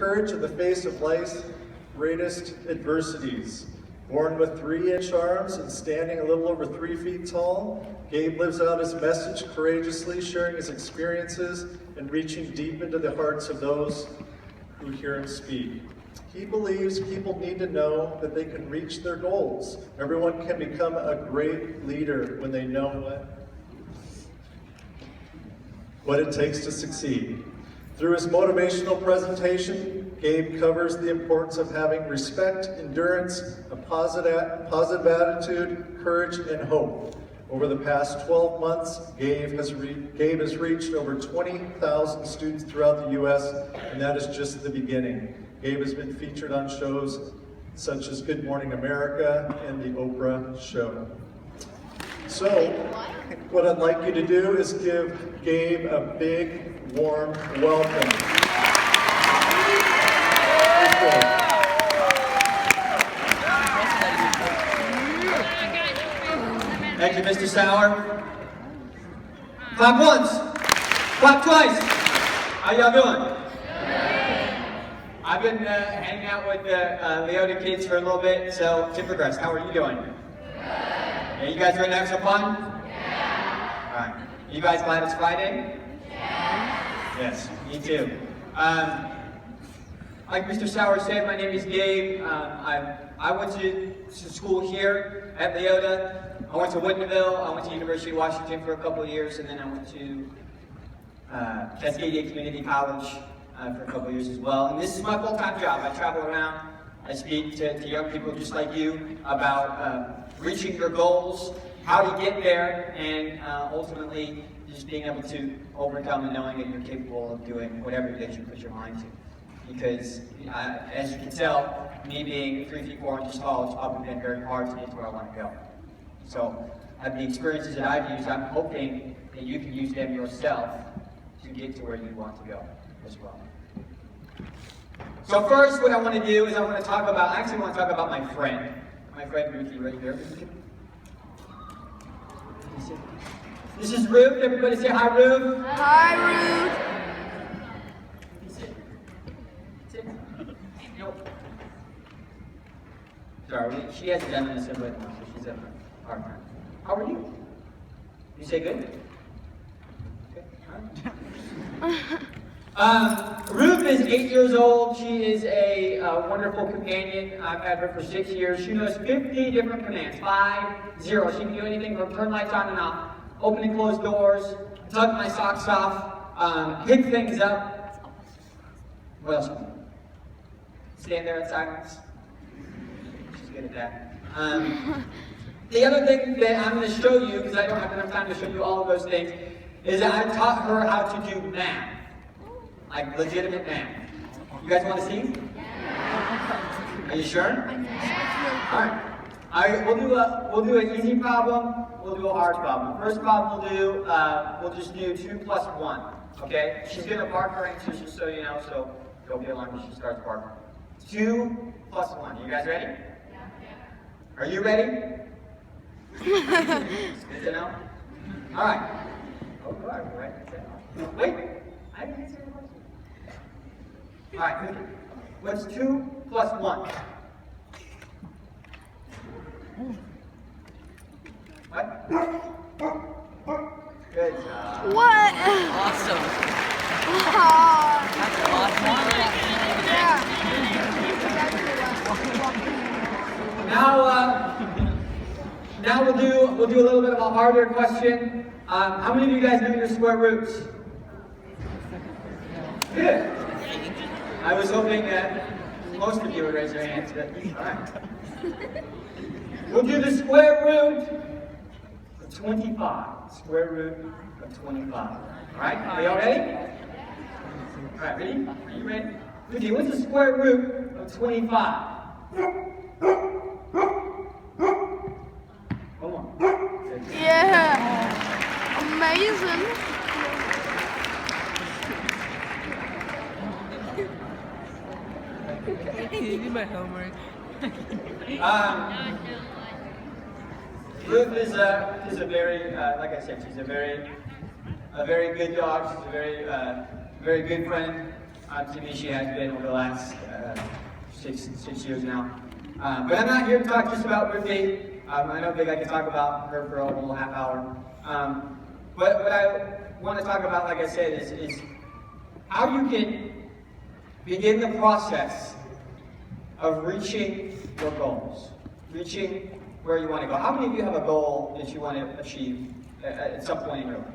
courage in the face of life's greatest adversities. Born with 3-inch arms and standing a little over 3 feet tall, Gabe lives out his message courageously, sharing his experiences and reaching deep into the hearts of those who hear him speak. He believes people need to know that they can reach their goals. Everyone can become a great leader when they know what it takes to succeed. Through his motivational presentation, Gabe covers the importance of having respect, endurance, a positive attitude, courage, and hope. Over the past 12 months, Gabe has reached over 20,000 students throughout the U.S., and that is just the beginning. Gabe has been featured on shows such as Good Morning America and The Oprah Show. So, what I'd like you to do is give Gabe a big, warm welcome. Thank you, Mr. Sauer. Clap once, clap twice. How y'all doing? I've been hanging out with the Leota kids for a little bit, so to progress, how are you doing? Yeah, you guys ready to have some fun? Yeah. All right. You guys glad it's Friday? Yeah. Yes, me too. Like Mr. Sauer said, my name is Gabe. I went to school here at Leota. I went to Woodinville. I went to University of Washington for a couple of years, and then I went to Cascadia Community College for a couple of years as well. And this is my full-time job. I travel around. I speak to young people just like you about reaching your goals, how to get there, and ultimately just being able to overcome and knowing that you're capable of doing whatever it is you put your mind to. Because as you can tell, me being 3 feet 4 inches tall, it's probably been very hard to get to where I want to go. So the experiences that I've used, I'm hoping that you can use them yourself to get to where you want to go as well. So first, what I want to do is I want to talk about my friend. My friend Ruthie right here. This is Ruth. Everybody say hi, Ruth. Hi, Ruth. Nope. Sorry, she has done this in with me, so she's having a hard time. How are you? You say good? Okay. All right. Ruth is 8 years old. She is a wonderful companion. I've had her for 6 years. She knows 50 different commands. 5, 0. She can do anything from turn lights on and off, open and close doors, tug my socks off, pick things up. What else? Stand there in silence. She's good at that. The other thing that I'm going to show you, because I don't have enough time to show you all of those things, is that I taught her how to do math. Like legitimate math. You guys want to see? Are you sure? Alright. We'll do an easy problem, we'll do a hard problem. First problem we'll just do 2 plus 1. Okay? She's going to bark her answers just so you know, so don't be alarmed if she starts barking. 2 plus 1. You guys ready? Are you ready? Good to know? Alright. Oh, you are, right? Wait! I didn't answer the question. Alright, what's 2 plus 1? What? Good job. What? Awesome. That's awesome. Now we'll do a little bit of a harder question. How many of you guys know your square roots? Good. I was hoping that most of you would raise your hands. But, all right. We'll do the square root of 25. Square root of 25. All right. Are y'all ready? All right. Ready? Are you ready? Okay. What's the square root of 25? Come on. Yeah. Amazing. You did my homework. Ruth is a very, like I said, she's a very good dog. She's a very good friend. To me, she has been over the last six years now. But I'm not here to talk just about Ruthie. I don't think I can talk about her for a whole half hour. But what I want to talk about, like I said, is how you can begin the process of reaching your goals, reaching where you want to go. How many of you have a goal that you want to achieve at some point in your life?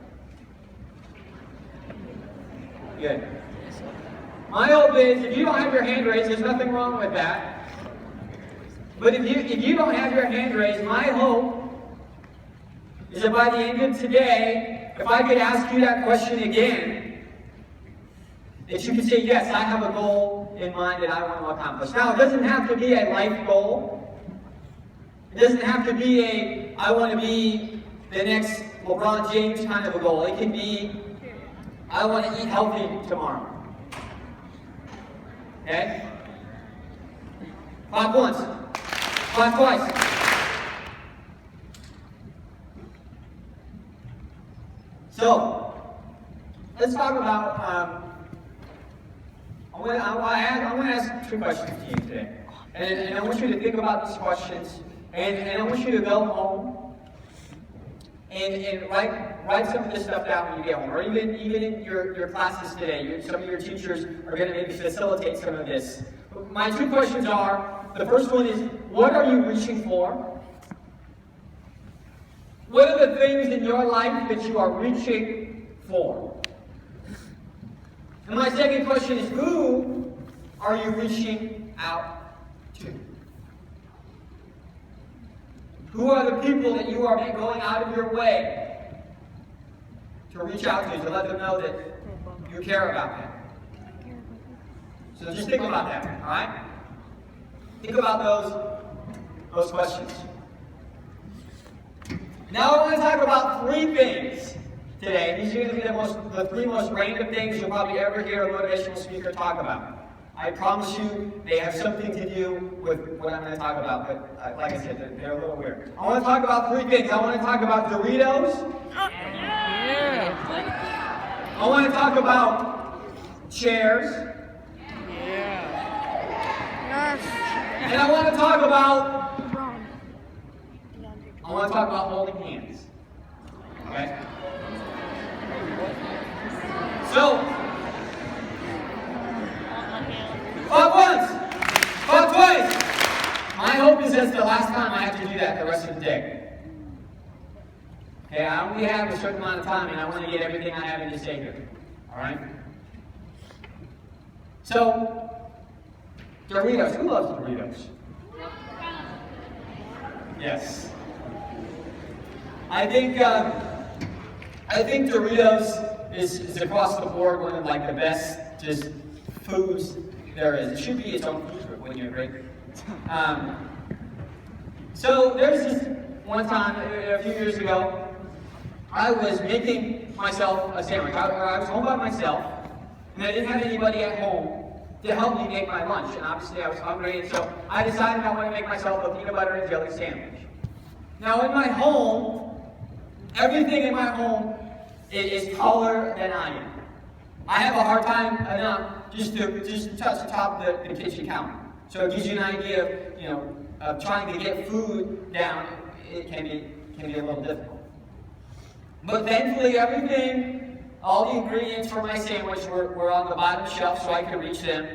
Good. My hope is, if you don't have your hand raised, there's nothing wrong with that. But if you don't have your hand raised, my hope is that by the end of today, if I could ask you that question again, that you could say, yes, I have a goal in mind that I want to accomplish. Now, it doesn't have to be a life goal. It doesn't have to be I want to be the next LeBron James kind of a goal. It can be, I want to eat healthy tomorrow. Okay? Clap once. Clap twice. So, let's talk about, I want to ask 2 questions to you today. And I want you to think about these questions. And I want you to go home and write some of this stuff down when you get home. Or even in your classes today, some of your teachers are going to maybe facilitate some of this. My 2 questions are, the first one is, what are you reaching for? What are the things in your life that you are reaching for? And my second question is, who are you reaching out to? Who are the people that you are going out of your way to reach out to let them know that you care about them? So just think about that, all right? Think about those questions. Now I want to talk about 3 things today. These are going to be the 3 most random things you'll probably ever hear a motivational speaker talk about. I promise you, they have something to do with what I'm going to talk about, but like I said, they're a little weird. I want to talk about 3 things. I want to talk about Doritos. Yeah. I want to talk about chairs. Yeah. Yes. And I want to talk about LeBron. holding hands. Okay? So, clap once, clap twice. My hope is that's the last time I have to do that the rest of the day. Okay, I only have a certain amount of time and I want to get everything I have to say here. Alright? So, Doritos. Who loves Doritos? Yes. I think Doritos is across the board one of like the best just foods there is. It should be its own food group, wouldn't you agree? So there's this one time a few years ago, I was making myself a sandwich. I was home by myself, and I didn't have anybody at home to help me make my lunch. And obviously I was hungry, and so I decided I want to make myself a peanut butter and jelly sandwich. Now in my home, everything in my home is taller than I am. I have a hard time enough just to touch the top of the kitchen counter. So it gives you an idea of trying to get food down. It can be a little difficult. But thankfully everything, all the ingredients for my sandwich were on the bottom shelf so I could reach them.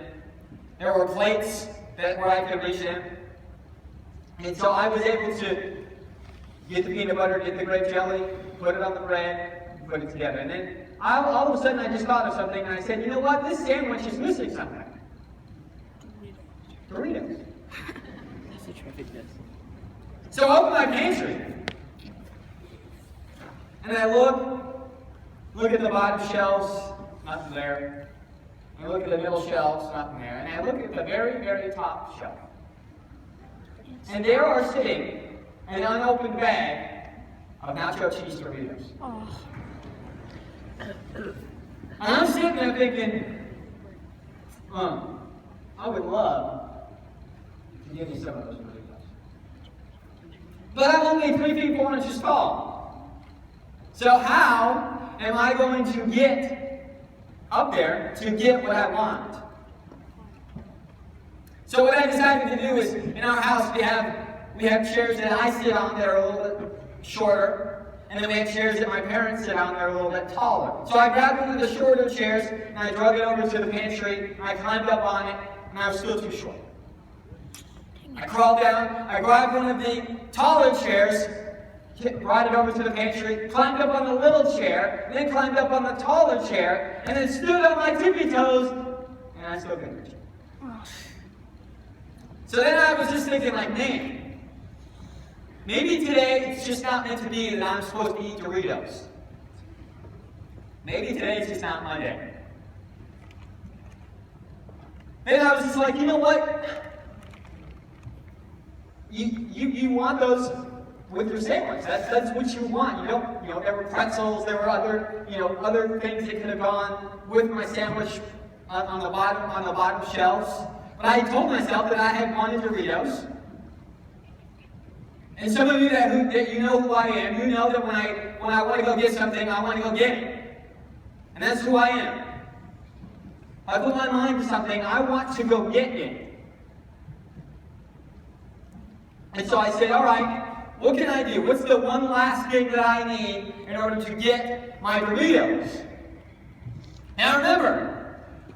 There were plates where I could reach them. And so I was able to get the peanut butter, get the grape jelly, put it on the bread, put it together. And then all of a sudden I just thought of something and I said, you know what, this sandwich is missing something. Doritos. That's a traffic test. So I open my pantry. And I look at the bottom shelves, nothing there. I look at the middle shelves, nothing there. And I look at the very, very top shelf. And there are sitting an unopened bag of nacho cheese Doritos. Oh. And I'm sitting there thinking, I would love to give you some of those Doritos. But I'm only 3 feet 4 inches tall. So how am I going to get up there to get what I want. So what I decided to do is, in our house we have chairs that I sit on that are a little bit shorter, and then we have chairs that my parents sit on that are a little bit taller. So I grabbed one of the shorter chairs, and I drug it over to the pantry, and I climbed up on it, and I was still too short. I crawled down, I grabbed one of the taller chairs, brought it over to the pantry, climbed up on the little chair, and then climbed up on the taller chair, and then stood on my tippy toes, and I still couldn't reach it. So then I was just thinking like, man, maybe today it's just not meant to be that I'm supposed to eat Doritos. Maybe today it's just not my day. Then I was just like, you know what? You want those with your sandwich. That's what you want. There were pretzels, there were other things that could have gone with my sandwich on the bottom shelves. But I told myself that I had wanted Doritos. And some of you that you know who I am, you know that when I want to go get something, I want to go get it. And that's who I am. If I put my mind to something, I want to go get it. And so I said, all right, what can I do? What's the one last thing that I need in order to get my Doritos? Now remember,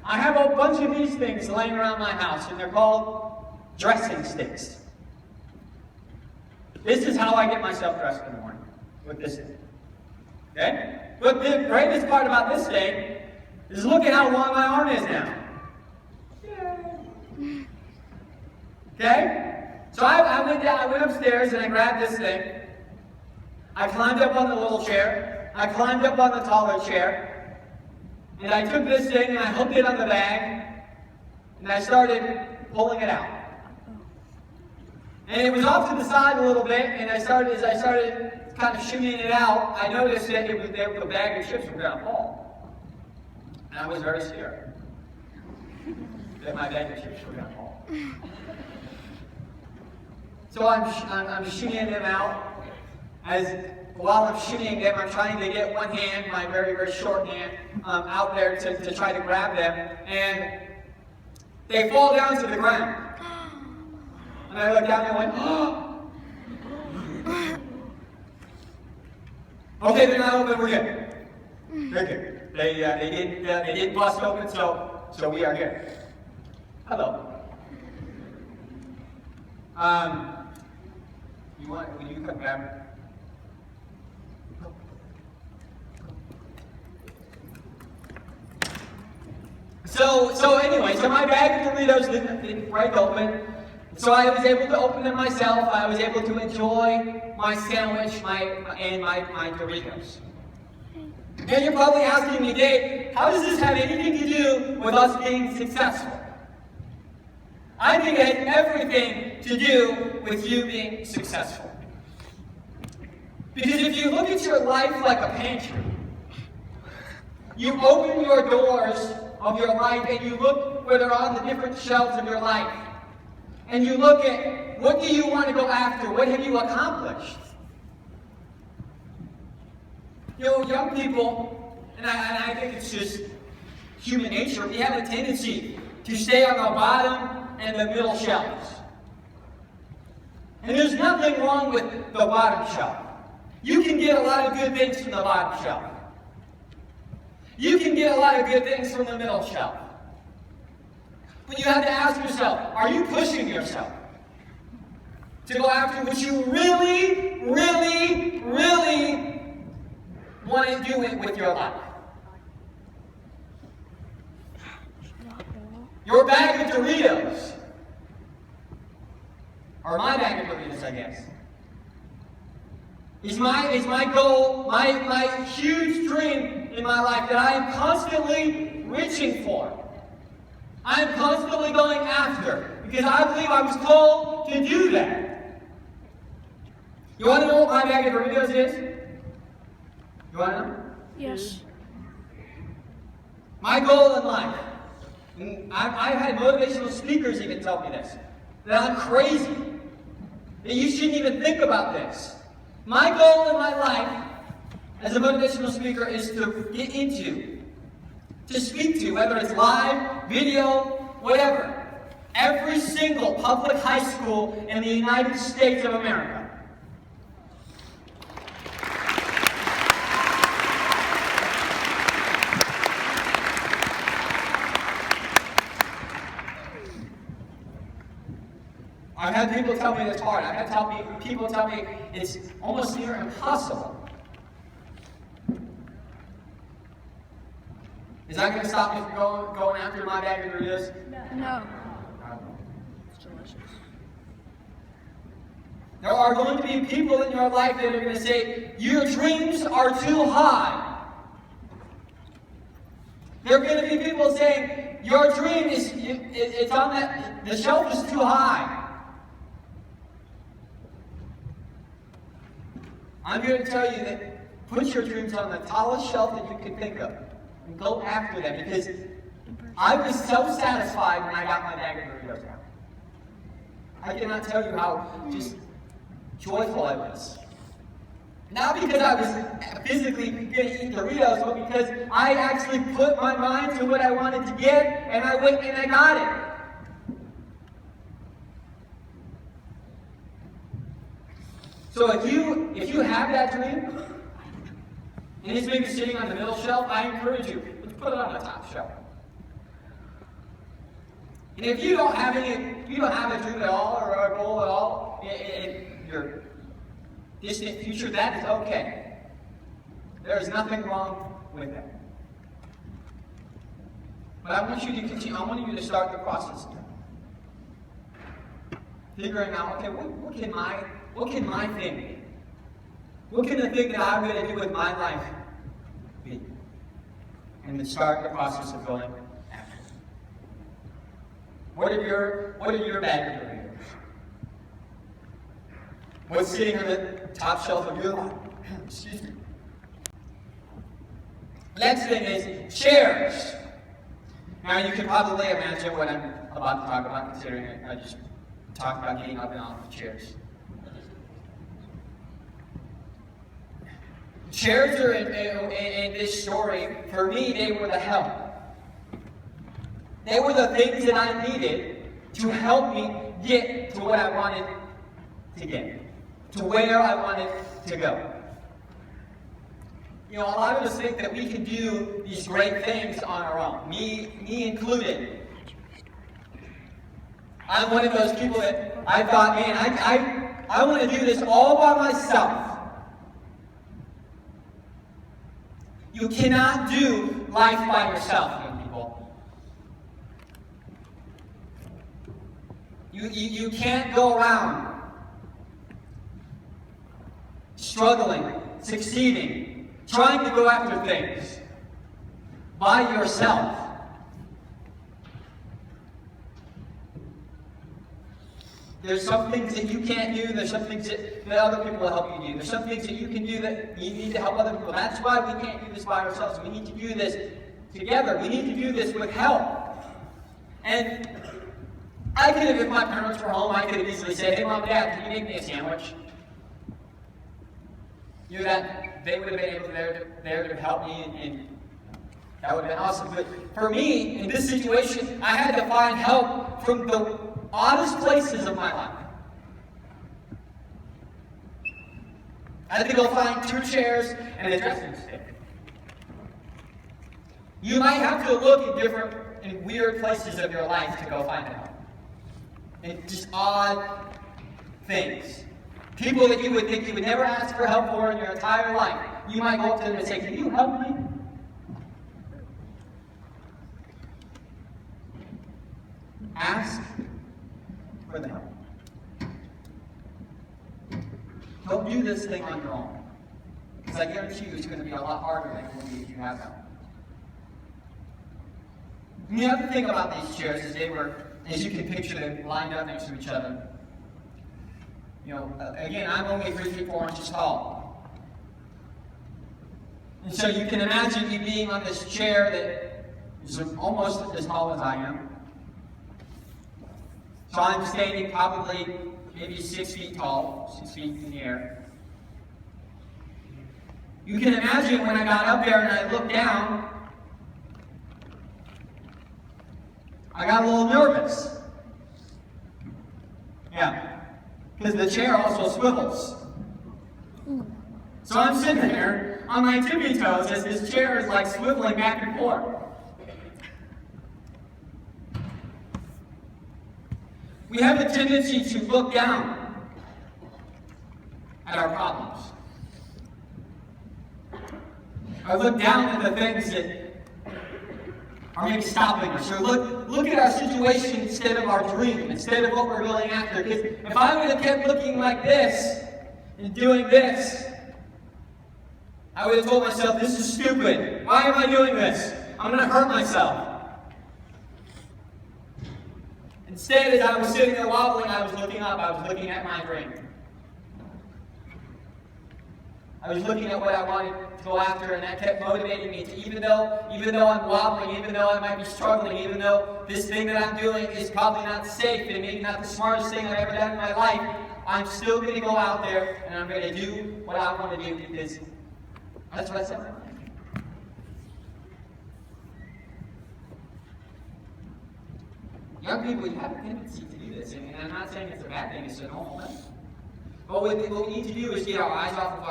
I have a bunch of these things laying around my house, and they're called dressing sticks. This is how I get myself dressed in the morning, with this thing. Okay? But the greatest part about this thing is look at how long my arm is now. Yay. Okay? So I went upstairs and I grabbed this thing. I climbed up on the little chair. I climbed up on the taller chair. And I took this thing and I hooked it on the bag. And I started pulling it out. And it was off to the side a little bit, and as I started kind of shimmying it out, I noticed that the bag of chips were going to fall. And I was very scared that my bag of chips were going to fall. So I'm shimmying them out. While I'm shimmying them, I'm trying to get one hand, my very, very short hand, out there to try to grab them. And they fall down to the ground. And I looked down and I went, oh! Okay, they're not open, we're good. They're good. They didn't bust open, so we are good. Hello. Will you come grab me? So anyway, my bag of Doritos didn't break open. So I was able to open them myself. I was able to enjoy my sandwich and my Doritos. Now you're probably asking me, Dave, how does this have anything to do with us being successful? I think it has everything to do with you being successful. Because if you look at your life like a pantry, you open your doors of your life and you look where they're on the different shelves of your life. And you look at, what do you want to go after? What have you accomplished? Young people, and I think it's just human nature, we have a tendency to stay on the bottom and the middle shelves. And there's nothing wrong with the bottom shelf. You can get a lot of good things from the bottom shelf. You can get a lot of good things from the middle shelf. But you have to ask yourself, are you pushing yourself to go after what you really, really, really want to do with your life? Your bag of Doritos, or my bag of Doritos, I guess, is my goal, my huge dream in my life that I am constantly reaching for. I am constantly going after, because I believe I was called to do that. You want to know what my bag of Doritos is? You want to know? Yes. My goal in life, and I've had motivational speakers even tell me this, that I'm crazy, that you shouldn't even think about this. My goal in my life as a motivational speaker is to get into to speak to, whether it's live, video, whatever. Every single public high school in the United States of America. I've had people tell me it's hard. I've had people tell me it's almost near impossible. Is that going to stop me from going after my bag of Doritos? No. It's delicious. There are going to be people in your life that are going to say, your dreams are too high. There are going to be people saying, your dream it's on that, the shelf is too high. I'm here to tell you that put your dreams on the tallest shelf that you can think of. And go after them, because I was so satisfied when I got my bag of Doritos out. I cannot tell you how just joyful I was. Not because I was physically going to eat Doritos, but because I actually put my mind to what I wanted to get, and I went and I got it. So if you have that dream, and it's maybe sitting on the middle shelf, I encourage you to put it on the top shelf. And if you don't have a dream at all or a goal at all in your distant future, that is okay. There is nothing wrong with that. But I want you to continue. I want you to start the process. Figuring out, okay, what can my thing be? What can the thing that I'm going to do with my life be? And then start the process of going after it. What are your bag of Doritos? What's sitting on the top shelf of your life? Excuse me. Next thing is chairs. Now you can probably imagine what I'm about to talk about, considering I just talked about getting up and off the chairs. Chairs are in this story, for me, they were the help. They were the things that I needed to help me get to what I wanted to get, to where I wanted to go. You know, a lot of us think that we can do these great things on our own, me included. I'm one of those people that I thought, man, I want to do this all by myself. You cannot do life by yourself, young people. You can't go around struggling, succeeding, trying to go after things by yourself. There's some things that you can't do. There's some things that other people will help you do. There's some things that you can do that you need to help other people. That's why we can't do this by ourselves. We need to do this together. We need to do this with help. And I could have, if my parents were home, I could have easily said, hey, Mom, Dad, can you make me a sandwich? You know, that they would have been able there to help me, and that would have been awesome. But for me, in this situation, I had to find help from the oddest places of my life. I had to go find 2 chairs and a dressing stick. You might have to look in different and weird places of your life to go find help. And just odd things. People that you would think you would never ask for help for in your entire life. You might go up to them and say, can you help me? Ask for the help. Don't do this thing on your own. Because I guarantee you it's going to be a lot harder than it will be if you have help. And the other thing about these chairs is they were, as you can picture them, lined up next to each other. You know, again, I'm only 3 feet 4 inches tall. And so you can imagine me being on this chair that is almost as tall as I am. So I'm standing probably maybe 6 feet tall, 6 feet in the air. You can imagine when I got up there and I looked down, I got a little nervous. Yeah, because the chair also swivels. So I'm sitting there on my tippy toes as this chair is like swiveling back and forth. We have a tendency to look down at our problems. Or look down at the things that are maybe stopping us. Or look at our situation instead of our dream, instead of what we're going after. Because if I would have kept looking like this and doing this, I would have told myself, this is stupid. Why am I doing this? I'm going to hurt myself. Instead, as I was sitting there wobbling, I was looking up. I was looking at my dream. I was looking at what I wanted to go after, and that kept motivating me to, even though I'm wobbling, even though I might be struggling, even though this thing that I'm doing is probably not safe and maybe not the smartest thing I've ever done in my life, I'm still going to go out there and I'm going to do what I want to do because that's what I said. Young people, you have a tendency to do this, and I'm not saying it's a bad thing, it's a normal thing. But what we need to do is get our eyes off of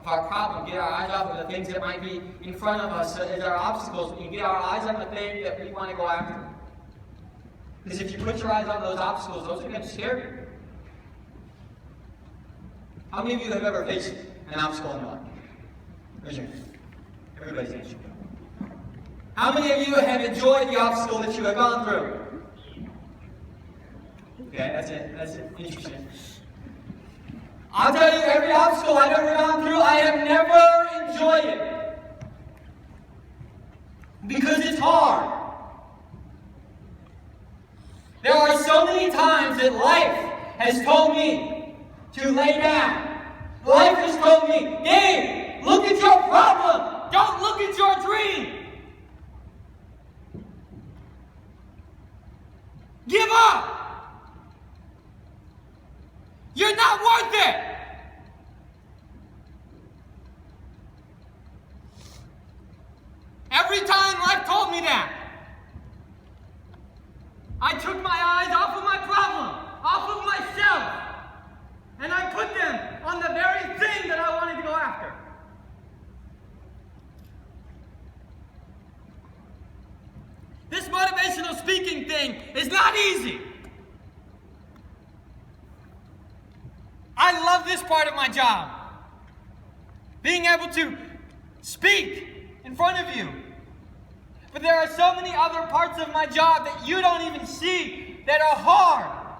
our problem, get our eyes off of the things that might be in front of us as our obstacles, and get our eyes on the thing that we want to go after. Because if you put your eyes on those obstacles, those are going to scare you. How many of you have ever faced an obstacle in your life? Raise your hand. Everybody's answering. How many of you have enjoyed the obstacle that you have gone through? Okay, that's it. That's it. Interesting. I'll tell you, every obstacle I've ever gone through, I have never enjoyed it. Because it's hard. There are so many times that life has told me to lay down. Life has told me, Dave, look at your problem. Don't look at your dream. Give up. You're not worth it! Every time life told me that, I took my eyes off of my problem, off of myself, and I put them on the very thing that I wanted to go after. This motivational speaking thing is not easy. I love this part of my job. Being able to speak in front of you. But there are so many other parts of my job that you don't even see that are hard.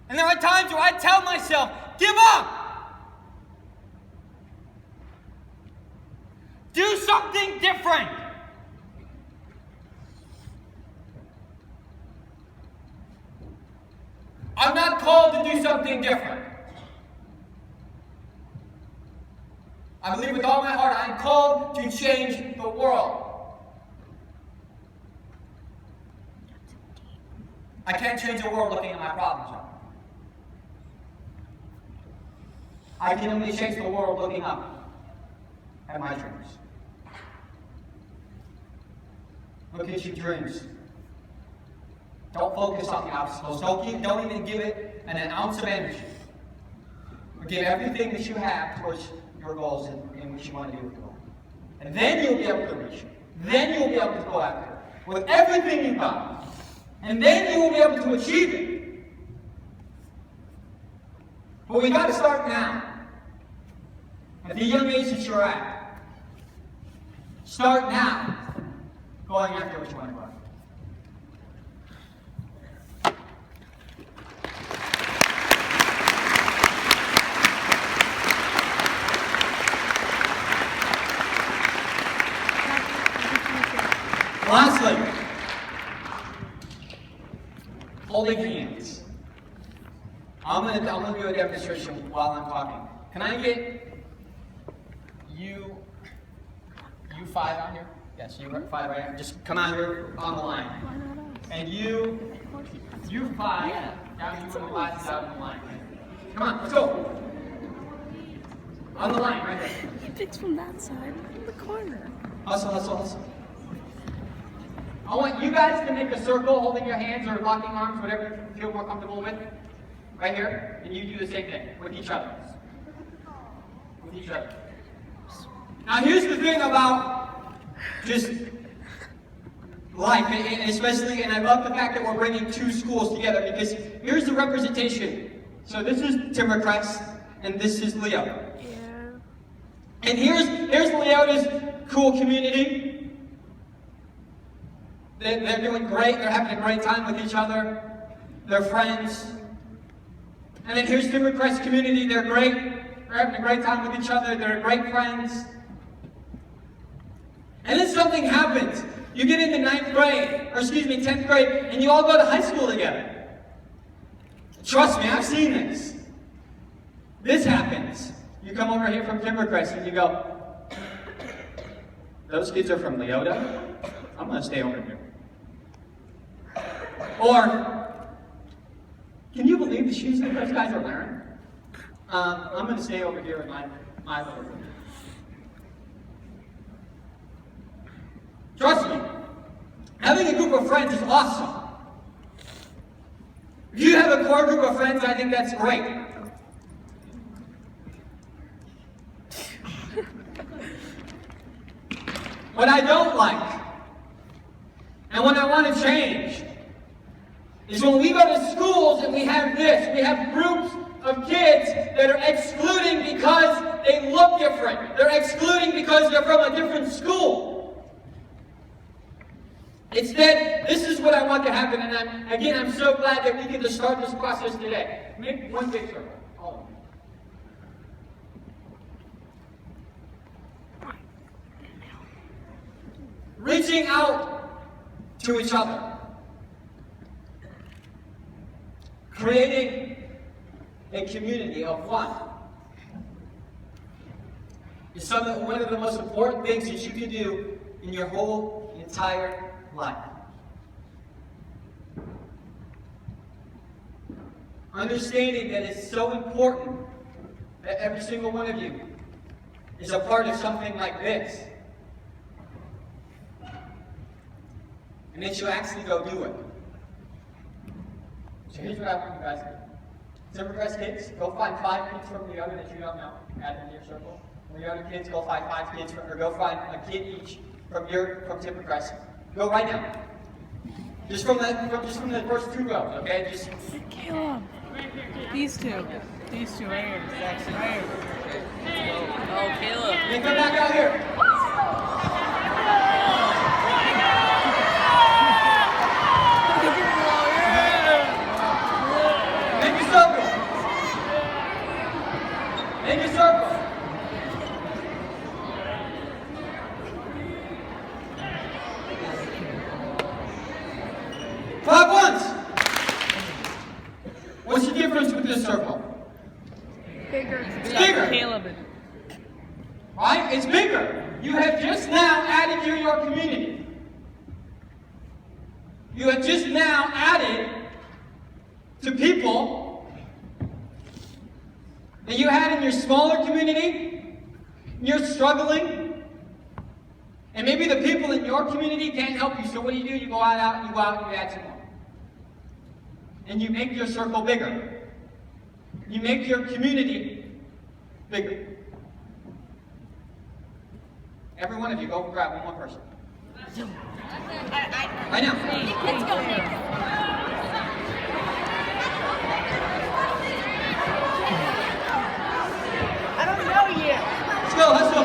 And there are times where I tell myself, give up. Do something different. I'm not called to do something different. I believe with all my heart I'm called to change the world. I can't change the world looking at my problems. I can only change the world looking up at my dreams. Look at your dreams. Don't focus on the obstacles. Don't even give it an ounce of energy. But give everything that you have towards your goals and what you want to do with the goal. And then you'll be able to reach it. Then you'll be able to go after it with everything you've got. And then you will be able to achieve it. But we got to start now. At the young age that you're at. Start now going after what you want to go after. Lastly, holding hands. I'm gonna do a demonstration while I'm talking. Can I get you five on here? Yes, you five right here. Just come out here on the line. And you five down here on the glasses out on the line. Come on, let's go. On the line, right there. He picks from that side, in the corner. Hustle, hustle, hustle. I want you guys to make a circle holding your hands or locking arms, whatever you feel more comfortable with. Right here. And you do the same thing with each other. With each other. Now here's the thing about just life, and especially, and I love the fact that we're bringing two schools together because here's the representation. So this is Timbercrest, and this is Leo. Yeah. And here's Leota's cool community. They're doing great. They're having a great time with each other. They're friends. And then here's Timbercrest community. They're great. They're having a great time with each other. They're great friends. And then something happens. You get into 10th grade, and you all go to high school together. Trust me, I've seen this. This happens. You come over here from Timbercrest and you go, those kids are from Leota? I'm going to stay over here. Or, can you believe the shoes that those guys are wearing? I'm going to stay over here in my little room. Trust me, having a group of friends is awesome. If you have a core group of friends, I think that's great. What I don't like, and what I want to change, is when we go to schools and we have this. We have groups of kids that are excluding because they look different. They're excluding because they're from a different school. Instead, this is what I want to happen, and I'm so glad that we get to start this process today. Make one big circle, all of them. Reaching out to each other. Creating a community of one is one of the most important things that you can do in your whole entire life. Understanding that it's so important that every single one of you is a part of something like this. And that you actually go do it. So here's what I want you guys to do. Timbercrest kids, go find 5 kids from the other that you don't know. Add them to your circle. From the other kids, go find 5 kids, or go find a kid each from Timbercrest. Go right now. Just from the first 2 rows, okay? Just Caleb. These two right here. Right here. Oh, Caleb. then come back out here. Make a circle. Make a circle. Clap once. What's the difference with this circle? Bigger. It's bigger. Caleb. Right? It's bigger. You have just now added to your community. You have just now added to people that you had in your smaller community. You're struggling. And maybe the people in your community can't help you. So what do? You go out and you add some more. And you make your circle bigger. You make your community bigger. Every one of you, go grab one more person. Right now. Let's go. I don't know yet. Let's go, let's go.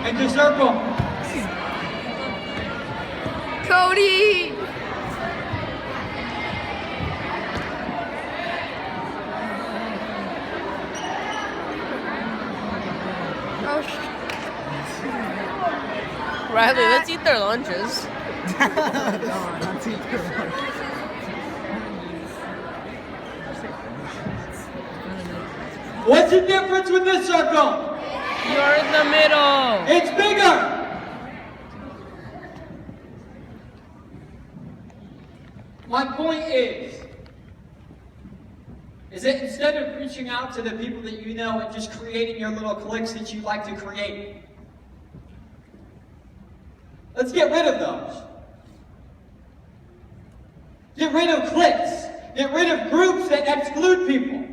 Make your circle. Cody! Oh, Riley, let's eat their lunches. What's the difference with this circle? You're in the middle. It's bigger. My point is Is it instead of reaching out to the people that you know and just creating your little cliques that you like to create? Let's get rid of those. Get rid of cliques. Get rid of groups that exclude people.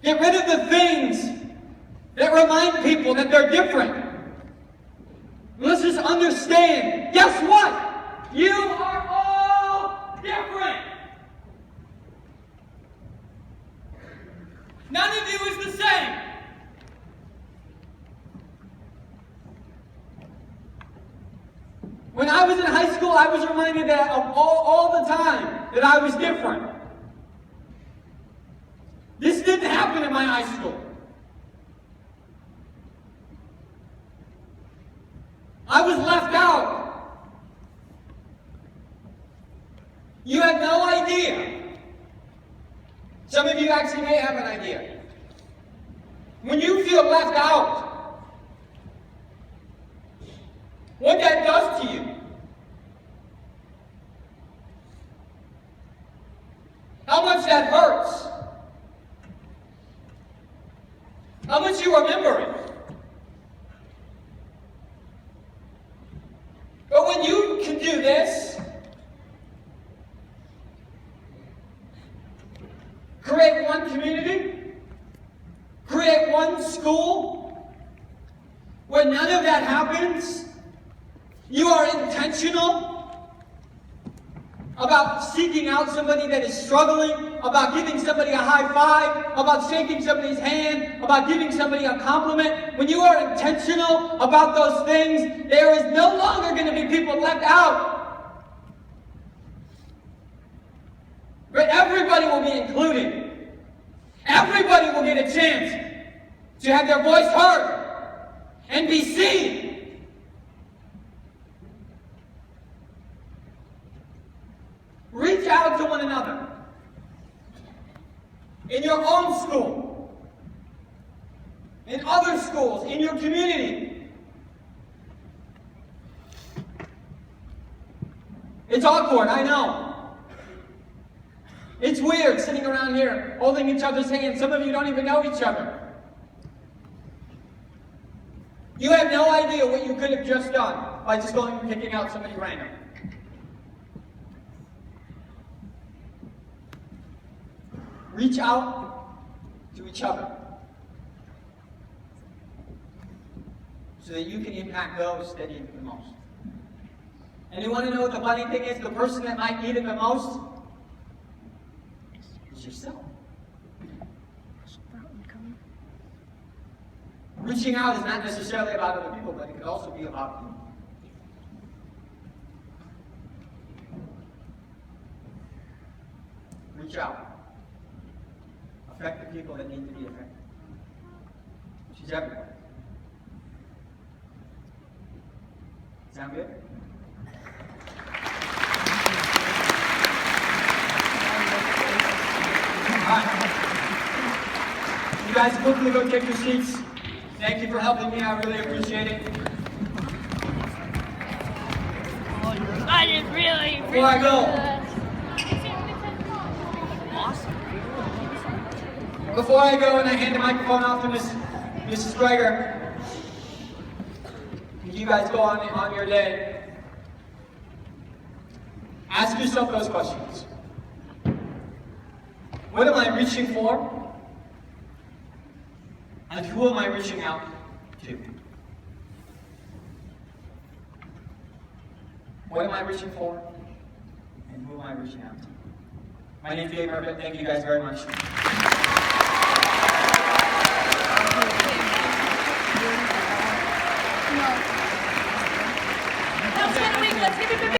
Get rid of the things that remind people that they're different. Let's just understand, guess what? You are all different. None of you is the same. When I was in high school, I was reminded that of all the time that I was different. This didn't happen in my high school. I was left out. You have no idea. Some of you actually may have an idea. When you feel left out, what that does to you. How much that hurts. How much you remember it. But when you can do this, create one community, create one school, where none of that happens, you are intentional about seeking out somebody that is struggling, about giving somebody a high five, about shaking somebody's hand, about giving somebody a compliment. When you are intentional about those things, there is no longer going to be people left out. But everybody will be included. Everybody will get a chance to have their voice heard and be seen. Reach out to one another. In your own school. In other schools. In your community. It's awkward, I know. It's weird sitting around here holding each other's hands. Some of you don't even know each other. You have no idea what you could have just done by just going and picking out somebody random. Reach out to each other so that you can impact those that need it the most. And you want to know what the funny thing is? The person that might need it the most is yourself. Reaching out is not necessarily about other people, but it could also be about you. Reach out. Affect the people that need to be affected. Which is everybody. Sound good? Alright. You guys quickly go take your seats. Thank you for helping me. I really appreciate it. I did really, Before I go, Before I go and I hand the microphone off to Mrs. Greger, you guys go on your day. Ask yourself those questions. What am I reaching for? And who am I reaching out to? What am I reaching for? And who am I reaching out to? My name is Dave Murphy. Thank you guys very much.